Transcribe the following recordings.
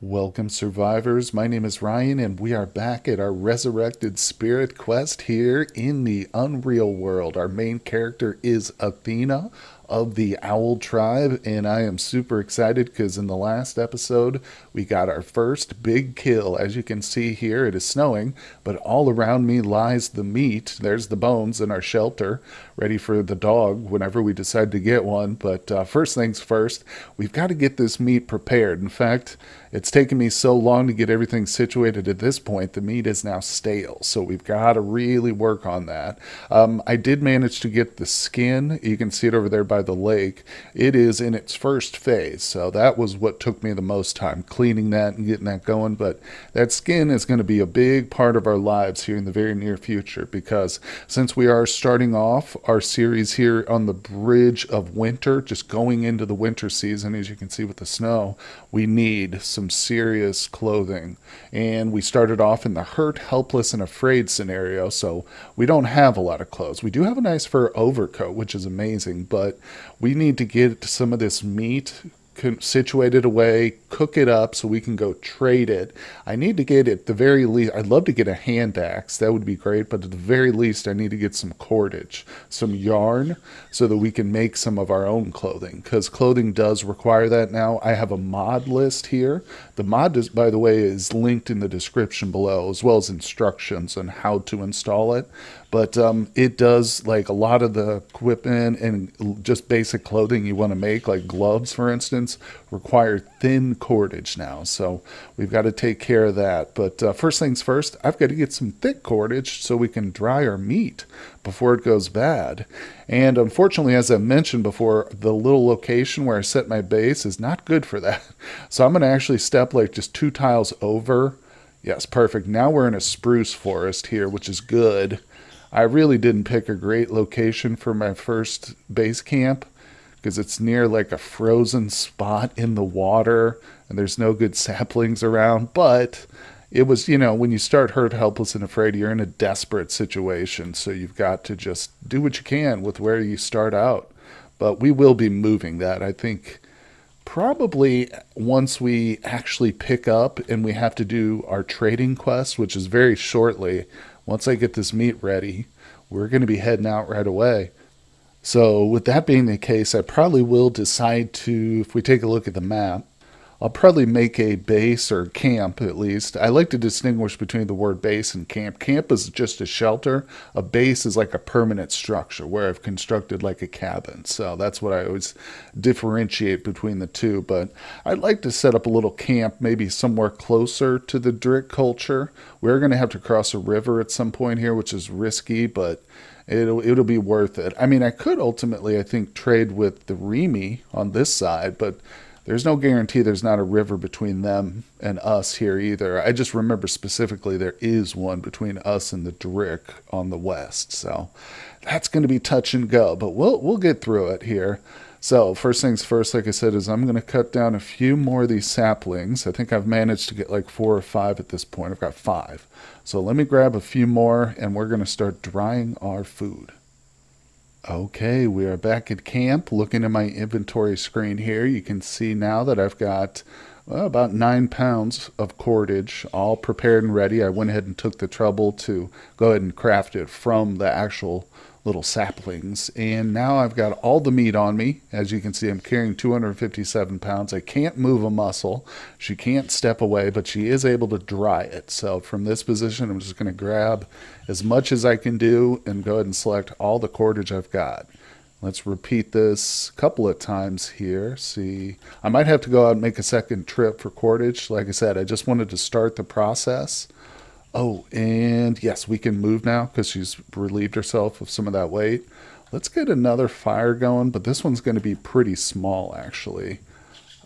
Welcome, survivors. My name is Ryan, and we are back at our Resurrected Spirit quest here in the Unreal world. Our main character is Athena of the Owl Tribe, and I am super excited because in the last episode we got our first big kill. As you can see here, it is snowing, but all around me lies the meat. There's the bones in our shelter, ready for the dog whenever we decide to get one. But first things first, we've got to get this meat prepared. In fact, it's taken me so long to get everything situated at this point, the meat is now stale, so we've got to really work on that. I did manage to get the skin. You can see it over there by the lake. It is in its first phase, so that was what took me the most time, cleaning that and getting that going. But that skin is going to be a big part of our lives here in the very near future, because since we are starting off our series here on the bridge of winter, just going into the winter season, as you can see with the snow, we need some serious clothing. And we started off in the hurt, helpless, and afraid scenario, so we don't have a lot of clothes. We do have a nice fur overcoat, which is amazing, but we need to get some of this meat situated away, cook it up so we can go trade it. I need to get, at the very least, I'd love to get a hand axe, that would be great, but at the very least I need to get some cordage, some yarn, so that we can make some of our own clothing, because clothing does require that now. I have a mod list here. The mod, by the way, is linked in the description below, as well as instructions on how to install it. But it does, like, a lot of the equipment and just basic clothing you want to make, like gloves, for instance, require thin cordage now. So we've got to take care of that. But first things first, I've got to get some thick cordage so we can dry our meat before it goes bad. And unfortunately, as I mentioned before, the little location where I set my base is not good for that. So I'm going to actually step like just 2 tiles over. Yes, perfect. Now we're in a spruce forest here, which is good. I really didn't pick a great location for my first base camp, because it's near like a frozen spot in the water and there's no good saplings around. But it was, you know, when you start hurt, helpless, and afraid, you're in a desperate situation. So you've got to just do what you can with where you start out. But we will be moving that, I think, probably once we actually pick up and we have to do our trading quest, which is very shortly. Once I get this meat ready, we're going to be heading out right away. So with that being the case, I probably will decide to, if we take a look at the map, I'll probably make a base or camp at least. I like to distinguish between the word base and camp. Camp is just a shelter. A base is like a permanent structure where I've constructed like a cabin. So that's what I always differentiate between the two. But I'd like to set up a little camp maybe somewhere closer to the Drick culture. We're going to have to cross a river at some point here, which is risky, but it'll be worth it. I mean, I could ultimately, I think, trade with the Remy on this side, but there's no guarantee there's not a river between them and us here either. I just remember specifically there is one between us and the Drick on the west. So that's going to be touch and go, but we'll get through it here. So first things first, like I said, is I'm going to cut down a few more of these saplings. I think I've managed to get like 4 or 5 at this point. I've got 5. So let me grab a few more and we're going to start drying our food. Okay, we are back at camp. Looking at my inventory screen here, you can see now that I've got about 9 pounds of cordage all prepared and ready. I went ahead and took the trouble to go ahead and craft it from the actual little saplings. And now I've got all the meat on me. As you can see, I'm carrying 257 pounds. I can't move a muscle. She can't step away, but she is able to dry it. So from this position, I'm just going to grab as much as I can do and go ahead and select all the cordage I've got. Let's repeat this a couple of times here. See, I might have to go out and make a second trip for cordage. Like I said, I just wanted to start the process. Oh, and yes, we can move now because she's relieved herself of some of that weight. Let's get another fire going, but this one's going to be pretty small, actually.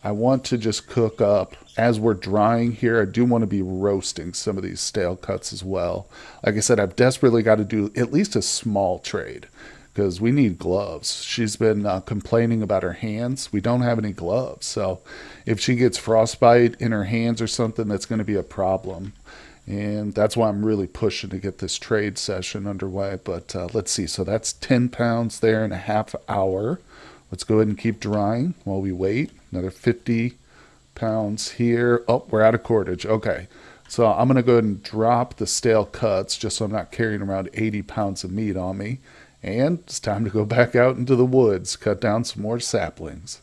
I want to just cook up as we're drying here. I do want to be roasting some of these stale cuts as well. Like I said, I've desperately got to do at least a small trade because we need gloves. She's been complaining about her hands. We don't have any gloves, so if she gets frostbite in her hands or something, that's going to be a problem. And that's why I'm really pushing to get this trade session underway. But let's see. So that's 10 pounds there in a half hour. Let's go ahead and keep drying while we wait. Another 50 pounds here. Oh, we're out of cordage. Okay. So I'm going to go ahead and drop the stale cuts just so I'm not carrying around 80 pounds of meat on me. And it's time to go back out into the woods, cut down some more saplings.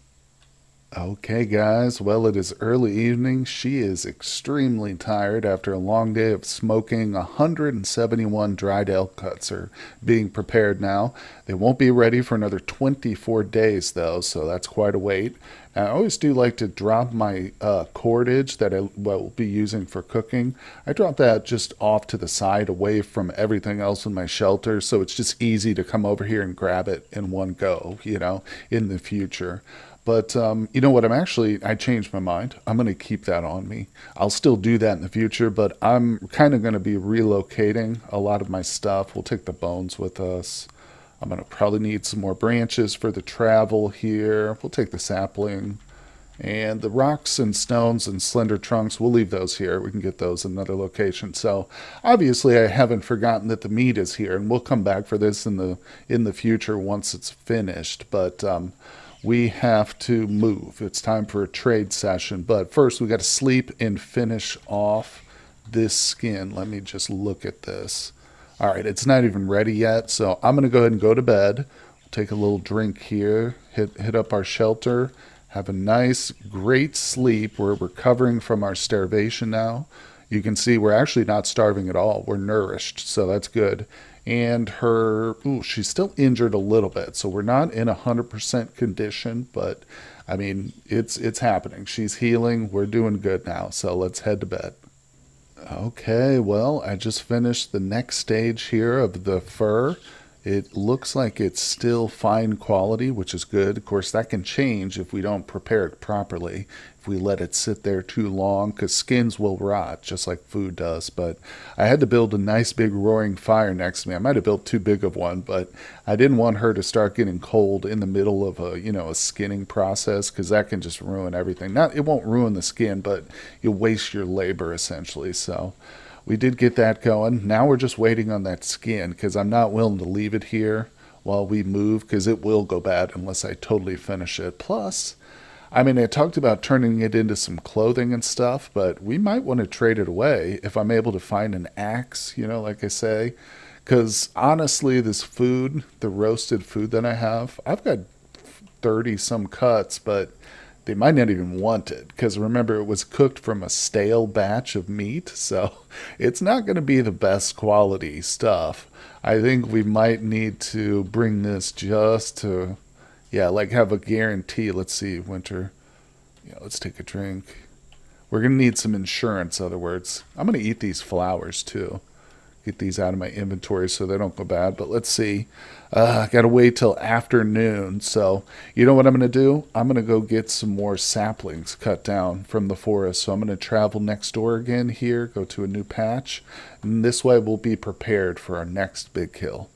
Okay, guys, well, it is early evening. She is extremely tired after a long day of smoking. 171 dried elk cuts are being prepared now. They won't be ready for another 24 days, though, so that's quite a wait. I always do like to drop my cordage that I will be using for cooking. I drop that just off to the side away from everything else in my shelter, so it's just easy to come over here and grab it in one go, in the future. But you know what? I changed my mind. I'm going to keep that on me. I'll still do that in the future, but I'm kind of going to be relocating a lot of my stuff. We'll take the bones with us. I'm going to probably need some more branches for the travel here. We'll take the sapling. And the rocks and stones and slender trunks, we'll leave those here. We can get those in another location. So obviously I haven't forgotten that the meat is here, and we'll come back for this in the future once it's finished. But we have to move. It's time for a trade session. But first, we got to sleep and finish off this skin. Let me just look at this. All right, it's not even ready yet, so I'm going to go ahead and go to bed. We'll take a little drink here, hit up our shelter, have a nice, great sleep. We're recovering from our starvation now. You can see we're actually not starving at all. We're nourished, so that's good. And she's still injured a little bit, so we're not in 100% condition, but I mean, it's happening. She's healing. We're doing good now, so let's head to bed. Okay, well, I just finished the next stage here of the fur. It looks like it's still fine quality, which is good. Of course, that can change if we don't prepare it properly, if we let it sit there too long, because skins will rot, just like food does. But I had to build a nice big roaring fire next to me. I might have built too big of one, but I didn't want her to start getting cold in the middle of a skinning process, because that can just ruin everything. It won't ruin the skin, but you'll waste your labor, essentially. So we did get that going. Now we're just waiting on that skin, because I'm not willing to leave it here while we move, because it will go bad unless I totally finish it. Plus, I mean, I talked about turning it into some clothing and stuff, but we might want to trade it away if I'm able to find an axe, like I say. Because honestly, this food, the roasted food that I have, I've got 30 some cuts, but they might not even want it, because remember, it was cooked from a stale batch of meat, so it's not going to be the best quality stuff. I think we might need to bring this just to, have a guarantee. Let's see, Winter. Let's take a drink. We're going to need some insurance, in other words. I'm going to eat these flowers, too. Get these out of my inventory so they don't go bad. But let's see. I got to wait till afternoon. So you know what I'm going to do? I'm going to go get some more saplings cut down from the forest. So I'm going to travel next door again here, go to a new patch. And this way we'll be prepared for our next big kill.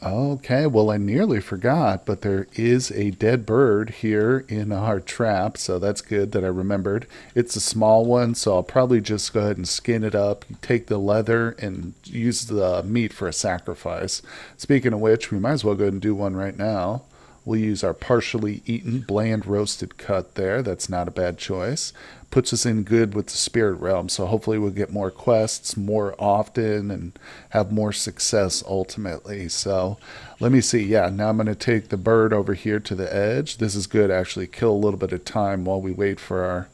Okay, well, I nearly forgot, but there is a dead bird here in our trap, so that's good that I remembered. It's a small one, so I'll probably just go ahead and skin it up, take the leather, and use the meat for a sacrifice. Speaking of which, we might as well go ahead and do one right now. We'll use our partially eaten, bland roasted cut there. That's not a bad choice. Puts us in good with the spirit realm, so hopefully we'll get more quests more often and have more success ultimately. So let me see. Yeah, now I'm going to take the bird over here to the edge. This is good, actually. Kill a little bit of time while we wait for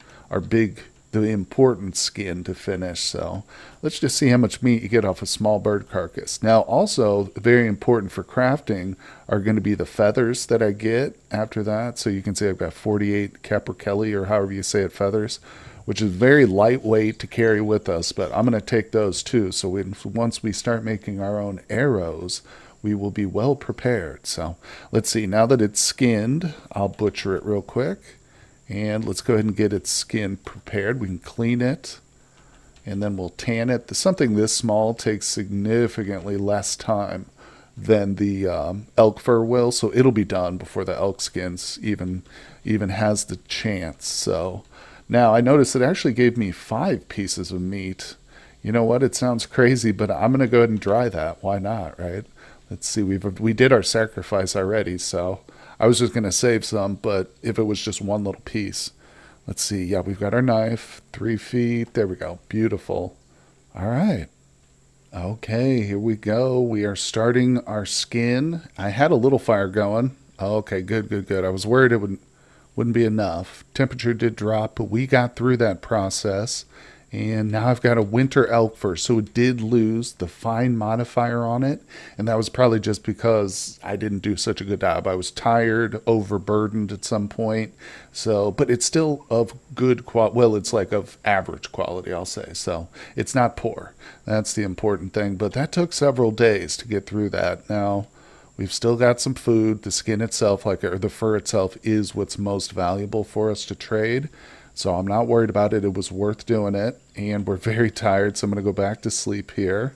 the important skin to finish. So let's just see how much meat you get off a small bird carcass. Now, also very important for crafting are going to be the feathers that I get after that. So you can see I've got 48 capercaillie, or however you say it, feathers, which is very lightweight to carry with us, but I'm going to take those too. So once we start making our own arrows, we will be well prepared. So let's see, now that it's skinned, I'll butcher it real quick. And let's go ahead and get its skin prepared. We can clean it, and then we'll tan it. Something this small takes significantly less time than the elk fur will, so it'll be done before the elk skins even has the chance. So now I noticed it actually gave me 5 pieces of meat. You know what? It sounds crazy, but I'm going to go ahead and dry that. Why not, right? Let's see. We did our sacrifice already, so I was just going to save some, but if it was just one little piece, Let's see. Yeah, we've got our knife. 3 feet. There we go. Beautiful. All right. Okay, here we go. We are starting our skin. I had a little fire going. Okay, good, good, good. I was worried wouldn't be enough. Temperature did drop, but we got through that process. And now I've got a winter elk fur, so it did lose the fine modifier on it. And that was probably just because I didn't do such a good job. I was tired, overburdened at some point. So, but it's still of good quality. Well, it's like of average quality, I'll say. So it's not poor. That's the important thing. But that took several days to get through that. Now, we've still got some food. The skin itself, or the fur itself, is what's most valuable for us to trade. So I'm not worried about it. It was worth doing it. And we're very tired, so I'm going to go back to sleep here.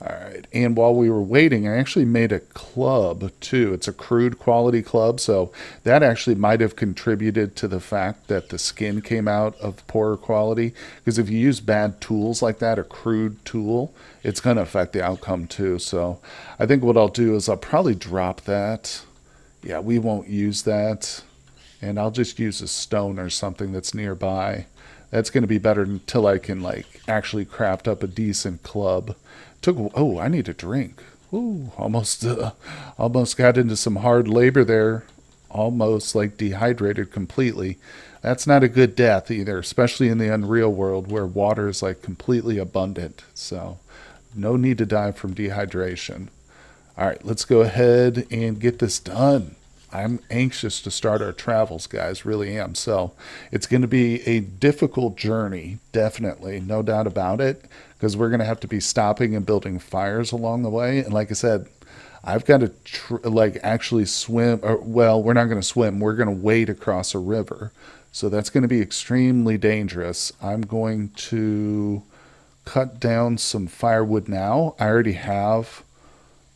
All right. And while we were waiting, I actually made a club, too. It's a crude quality club, so that actually might have contributed to the fact that the skin came out of poorer quality. Because if you use bad tools like that, a crude tool, it's going to affect the outcome, too. So I think what I'll do is I'll probably drop that. Yeah, we won't use that. And I'll just use a stone or something that's nearby. That's going to be better until I can, actually craft up a decent club. Oh, I need a drink. Ooh, almost got into some hard labor there. Almost, dehydrated completely. That's not a good death either, especially in the Unreal world where water is, completely abundant. So, no need to die from dehydration. All right, let's go ahead and get this done. I'm anxious to start our travels, guys, really am. So it's going to be a difficult journey, definitely, no doubt about it, because we're going to have to be stopping and building fires along the way. And like I said, I've got to actually swim, or well, we're not going to swim. We're going to wade across a river. So that's going to be extremely dangerous. I'm going to cut down some firewood now. I already have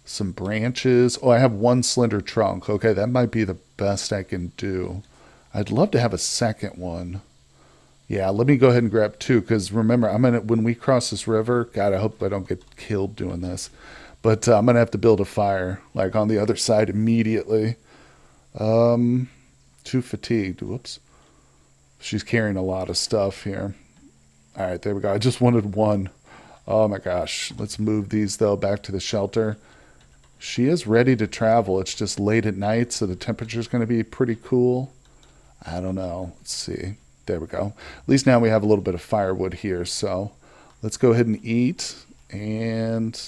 some branches. Oh, I have one slender trunk. Okay, that might be the best I can do. I'd love to have a second one. Yeah, let me go ahead and grab two, because remember, when we cross this river, God, I hope I don't get killed doing this, but I'm gonna have to build a fire on the other side immediately. Too fatigued. Whoops. She's carrying a lot of stuff here. All right, there we go. I just wanted one. Oh my gosh. Let's move these though back to the shelter. She is ready to travel. It's just late at night, so the temperature is going to be pretty cool. I don't know. Let's see. There we go. At least now we have a little bit of firewood here. So let's go ahead and eat. And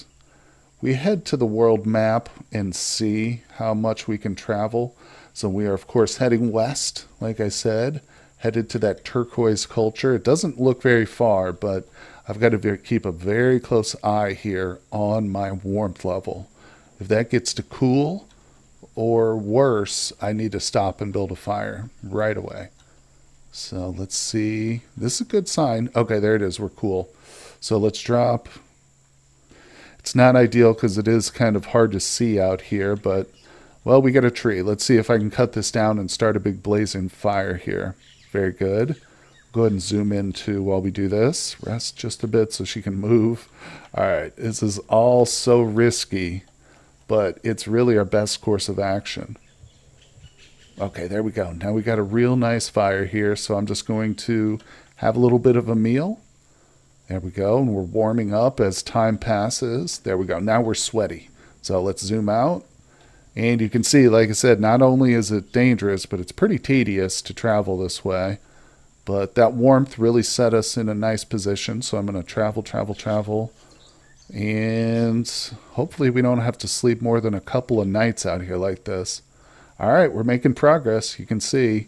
we head to the world map and see how much we can travel. So we are, of course, heading west, like I said, headed to that turquoise culture. It doesn't look very far, but I've got to keep a very close eye here on my warmth level. If that gets to cool or worse, I need to stop and build a fire right away. So let's see. This is a good sign. Okay, there it is. We're cool. So let's drop. It's not ideal because it is kind of hard to see out here, but, well, we got a tree. Let's see if I can cut this down and start a big blazing fire here. Very good. Go ahead and zoom into while we do this. Rest just a bit so she can move. All right. This is all so risky, but it's really our best course of action. Okay, there we go. Now we got a real nice fire here, so I'm just going to have a little bit of a meal. There we go, and we're warming up as time passes. There we go. Now we're sweaty. So let's zoom out. And you can see, like I said, not only is it dangerous, but it's pretty tedious to travel this way. But that warmth really set us in a nice position, so I'm going to travel. And hopefully we don't have to sleep more than a couple of nights out here like this. All right, we're making progress. You can see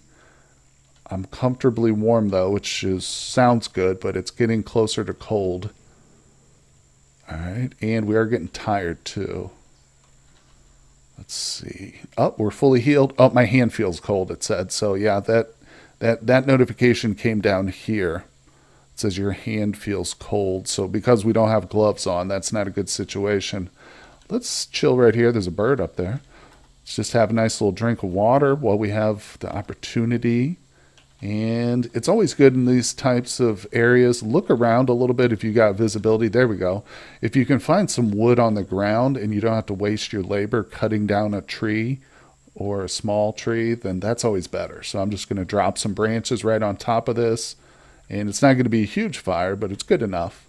I'm comfortably warm, though, which sounds good, but it's getting closer to cold. All right, and we are getting tired, too. Let's see. Oh, we're fully healed. Oh, my hand feels cold, it said. So, yeah, that notification came down here. Says your hand feels cold. So because we don't have gloves on, that's not a good situation. Let's chill right here. There's a bird up there. Let's just have a nice little drink of water while we have the opportunity. And it's always good in these types of areas. Look around a little bit if you got visibility. There we go. If you can find some wood on the ground and you don't have to waste your labor cutting down a tree or a small tree, then that's always better. So I'm just going to drop some branches right on top of this. And it's not going to be a huge fire, but it's good enough.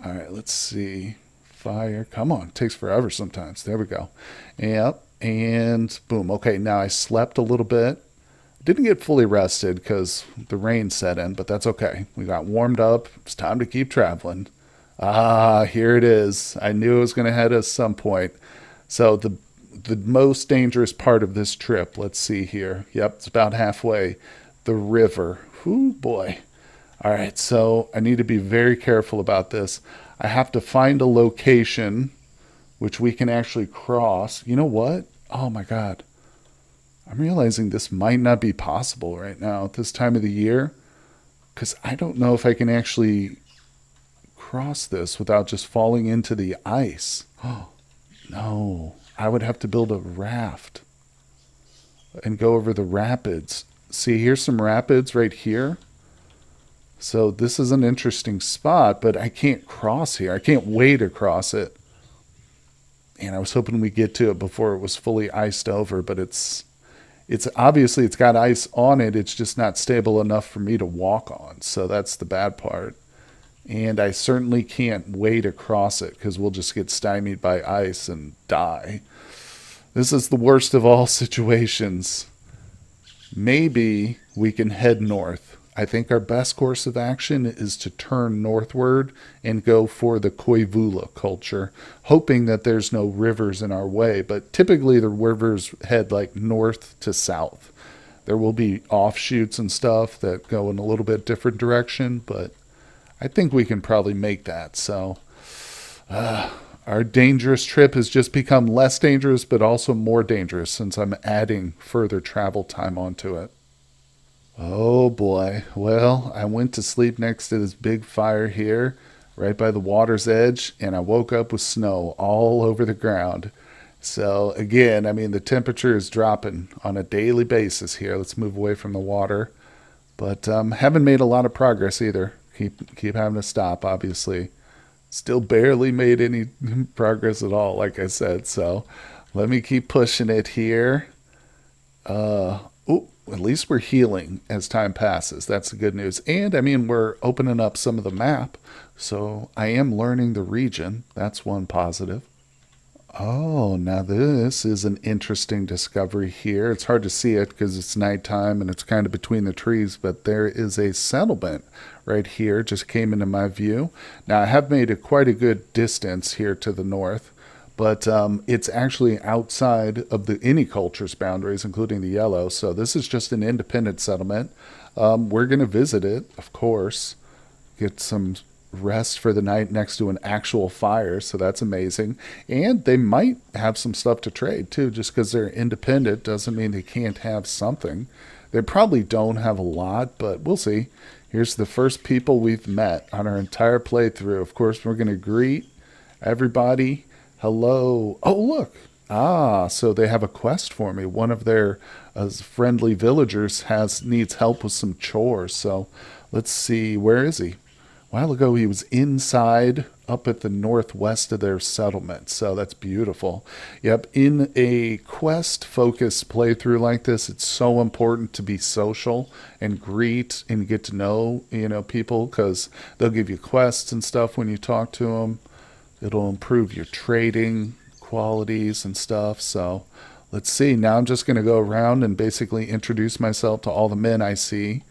All right, let's see. Fire. Come on. It takes forever sometimes. There we go. Yep. And boom. Okay, now I slept a little bit. Didn't get fully rested because the rain set in, but that's okay. We got warmed up. It's time to keep traveling. Ah, here it is. I knew it was going to head us some point. So the most dangerous part of this trip, let's see here. Yep, it's about halfway. The river. Whoo, boy. All right, so I need to be very careful about this. I have to find a location which we can actually cross. You know what? Oh, my God. I'm realizing this might not be possible right now at this time of the year because I don't know if I can actually cross this without just falling into the ice. Oh, no. I would have to build a raft and go over the rapids. See, here's some rapids right here. So this is an interesting spot, but I can't cross here. I can't wade across it. And I was hoping we'd get to it before it was fully iced over, but it's obviously it's got ice on it. It's just not stable enough for me to walk on. So that's the bad part. And I certainly can't wade across it because we'll just get stymied by ice and die. This is the worst of all situations. Maybe we can head north. I think our best course of action is to turn northward and go for the Koivula culture, hoping that there's no rivers in our way. But typically the rivers head like north to south. There will be offshoots and stuff that go in a little bit different direction, but I think we can probably make that. So our dangerous trip has just become less dangerous, but also more dangerous since I'm adding further travel time onto it. Oh boy. Well, I went to sleep next to this big fire here, right by the water's edge, and I woke up with snow all over the ground. So again, I mean, the temperature is dropping on a daily basis here. Let's move away from the water. But haven't made a lot of progress either. Keep having to stop, obviously. Still barely made any progress at all, like I said. So let me keep pushing it here. At least we're healing as time passes. That's the good news. And, I mean, we're opening up some of the map. So I am learning the region. That's one positive. Oh, now this is an interesting discovery here. It's hard to see it because it's nighttime and it's kind of between the trees, but there is a settlement right here. Just came into my view. Now, I have made quite a good distance here to the north, but it's actually outside of any culture's boundaries, including the yellow. So this is just an independent settlement. We're going to visit it, of course, get some rest for the night next to an actual fire, so that's amazing. And they might have some stuff to trade too. Just because they're independent doesn't mean they can't have something. They probably don't have a lot, but we'll see. Here's the first people we've met on our entire playthrough. Of course, we're going to greet everybody. Hello. Oh, look. Ah, so they have a quest for me. One of their friendly villagers needs help with some chores. So let's see. Where is he? A while ago, he was inside up at the northwest of their settlement. So that's beautiful. Yep, in a quest-focused playthrough like this, it's so important to be social and greet and get to know, people, because they'll give you quests and stuff when you talk to them. It'll improve your trading qualities and stuff. So let's see. Now I'm just going to go around and basically introduce myself to all the men I see.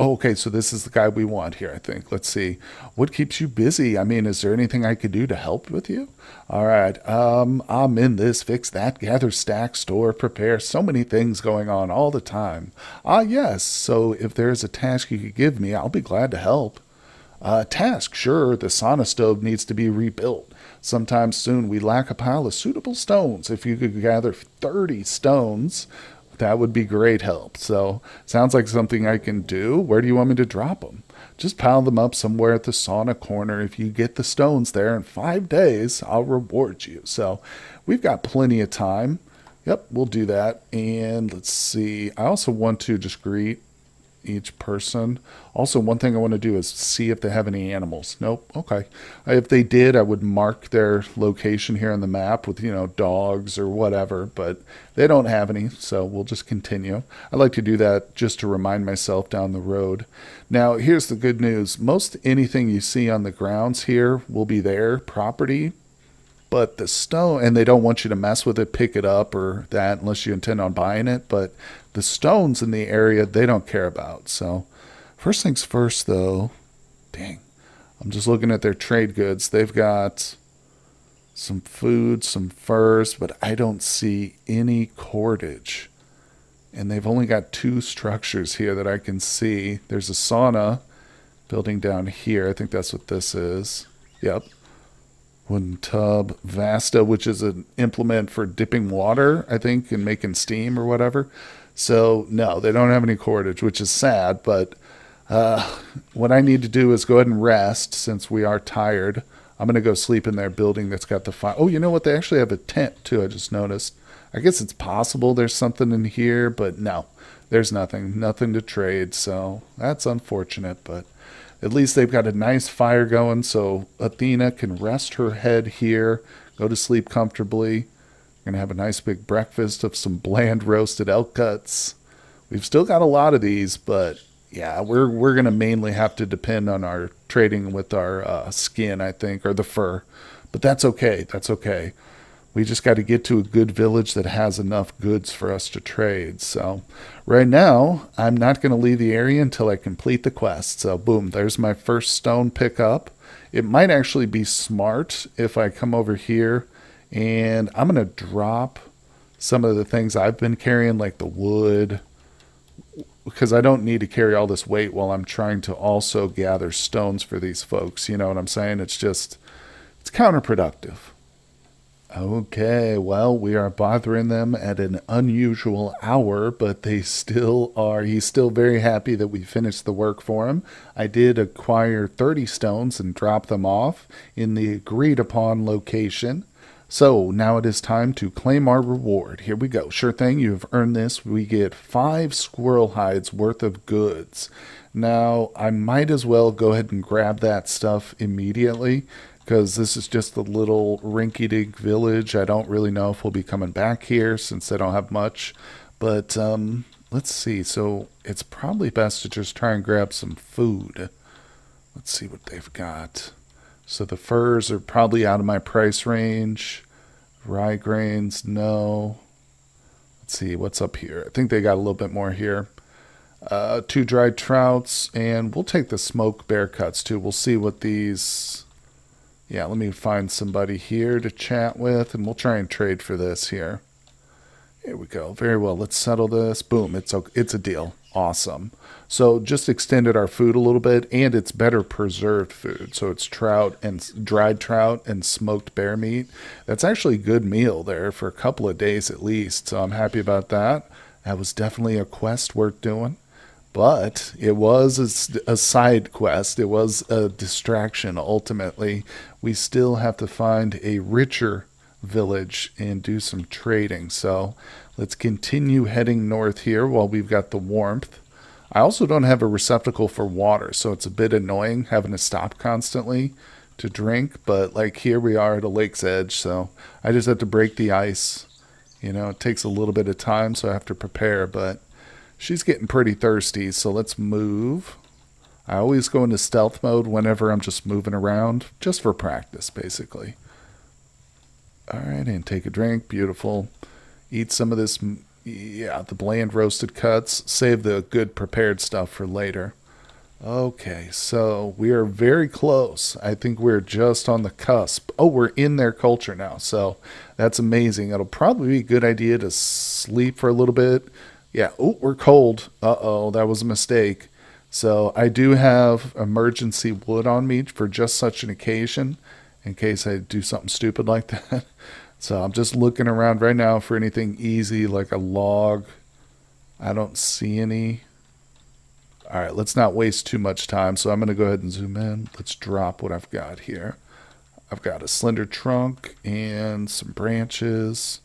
Oh, okay, so this is the guy we want here, I think. Let's see. What keeps you busy? I mean, is there anything I could do to help with you? All right. I'm in this, fix that, gather, stack, store, prepare. So many things going on all the time. Ah, yes. So if there's a task you could give me, I'll be glad to help. Task, sure. The sauna stove needs to be rebuilt. Sometime soon we lack a pile of suitable stones. If you could gather 30 stones, that would be great help. So, sounds like something I can do. Where do you want me to drop them? Just pile them up somewhere at the sauna corner. If you get the stones there in 5 days, I'll reward you. So, we've got plenty of time. Yep, we'll do that. And let's see. I also want to just greet each person. Also, one thing I want to do is see if they have any animals. Nope. Okay. If they did, I would mark their location here on the map with, dogs or whatever, but they don't have any, so we'll just continue. I like to do that just to remind myself down the road. Now, here's the good news. Most anything you see on the grounds here will be their property, but the stone, and they don't want you to mess with it, pick it up or that unless you intend on buying it, but the stones in the area, they don't care about. So first things first, though, dang, I'm just looking at their trade goods. They've got some food, some furs, but I don't see any cordage. And they've only got 2 structures here that I can see. There's a sauna building down here. I think that's what this is. Yep. Wooden tub. Vasta, which is an implement for dipping water, I think, and making steam or whatever. So, no, they don't have any cordage, which is sad, but what I need to do is go ahead and rest since we are tired. I'm going to go sleep in their building that's got the fire. Oh, you know what? They actually have a tent, too, I just noticed. I guess it's possible there's something in here, but no, there's nothing to trade. So that's unfortunate, but at least they've got a nice fire going. So Athena can rest her head here, go to sleep comfortably. We're going to have a nice big breakfast of some bland roasted elk cuts. We've still got a lot of these, but yeah, we're going to mainly have to depend on our trading with our skin, I think, or the fur. But that's okay. That's okay. We just got to get to a good village that has enough goods for us to trade. So right now, I'm not going to leave the area until I complete the quest. So boom, there's my first stone pickup. It might actually be smart if I come over here and I'm going to drop some of the things I've been carrying, like the wood, because I don't need to carry all this weight while I'm trying to also gather stones for these folks. You know what I'm saying? It's counterproductive. Okay, well, we are bothering them at an unusual hour, but he's still very happy that we finished the work for him. I did acquire 30 stones and drop them off in the agreed upon location. So now it is time to claim our reward. Here we go. Sure thing, you've earned this. We get 5 squirrel hides worth of goods. Now, I might as well go ahead and grab that stuff immediately, because this is just a little rinky-dink village. I don't really know if we'll be coming back here since they don't have much. But let's see. So it's probably best to just try and grab some food. Let's see what they've got. So the furs are probably out of my price range. Rye grains, no. Let's see, what's up here? I think they got a little bit more here. 2 dried trouts, and we'll take the smoked bear cuts too. We'll see what these... Yeah, let me find somebody here to chat with, and we'll try and trade for this here. Here we go. Very well. Let's settle this. Boom. It's a deal. Awesome. So just extended our food a little bit, and it's better preserved food. So it's trout and dried trout and smoked bear meat. That's actually a good meal there for a couple of days at least. So I'm happy about that. That was definitely a quest worth doing. But it was a side quest. It was a distraction, ultimately. We still have to find a richer village and do some trading. So let's continue heading north here while we've got the warmth. I also don't have a receptacle for water, so it's a bit annoying having to stop constantly to drink. But like here we are at a lake's edge, so I just have to break the ice. You know, it takes a little bit of time, so I have to prepare, but... She's getting pretty thirsty, so let's move. I always go into stealth mode whenever I'm just moving around, just for practice, basically. All right, and take a drink. Beautiful. Eat some of this, yeah, the bland roasted cuts. Save the good prepared stuff for later. Okay, so we are very close. I think we're just on the cusp. Oh, we're in their culture now, so that's amazing. It'll probably be a good idea to sleep for a little bit. Yeah, oh, we're cold. Uh-oh, that was a mistake. So I do have emergency wood on me for just such an occasion, in case I do something stupid like that. So I'm just looking around right now for anything easy, like a log. I don't see any. All right, let's not waste too much time. So I'm going to go ahead and zoom in. Let's drop what I've got here. I've got a slender trunk and some branches.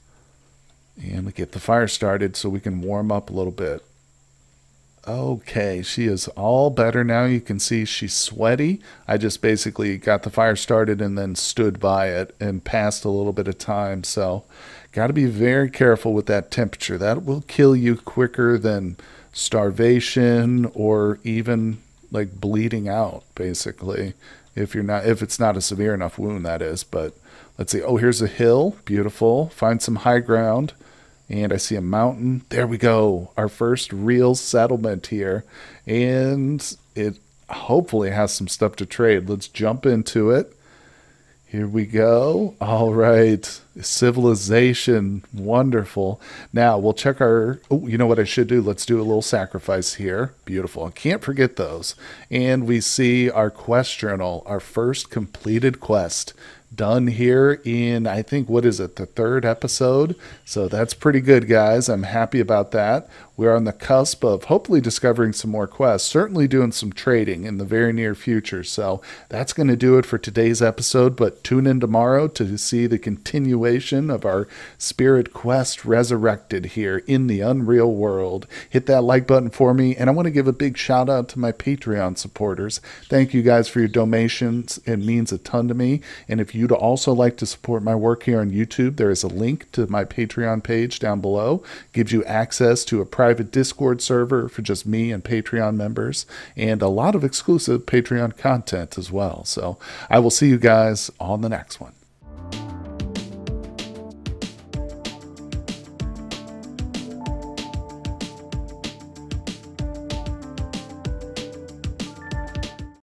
And we get the fire started so we can warm up a little bit. Okay, she is all better now. You can see she's sweaty. I just basically got the fire started and then stood by it and passed a little bit of time. So, got to be very careful with that temperature. That will kill you quicker than starvation or even like bleeding out, basically. If it's not a severe enough wound, that is. But let's see. Oh, here's a hill. Beautiful. Find some high ground. And I see a mountain. There we go. Our first real settlement here. And it hopefully has some stuff to trade. Let's jump into it. Here we go. All right. Civilization. Wonderful. Now we'll check our. Oh, you know what I should do? Let's do a little sacrifice here. Beautiful. I can't forget those. And we see our quest journal, our first completed quest. Done here in, I think, what is it, the third episode? So that's pretty good, guys. I'm happy about that. We're on the cusp of hopefully discovering some more quests, certainly doing some trading in the very near future. So that's going to do it for today's episode, but tune in tomorrow to see the continuation of our Spirit Quest Resurrected here in the Unreal world. Hit that like button for me, and I want to give a big shout out to my Patreon supporters. Thank you guys for your donations. It means a ton to me. And if you'd also like to support my work here on YouTube, there is a link to my Patreon page down below. It gives you access to a private Discord server for just me and Patreon members, and a lot of exclusive Patreon content as well. So I will see you guys on the next one.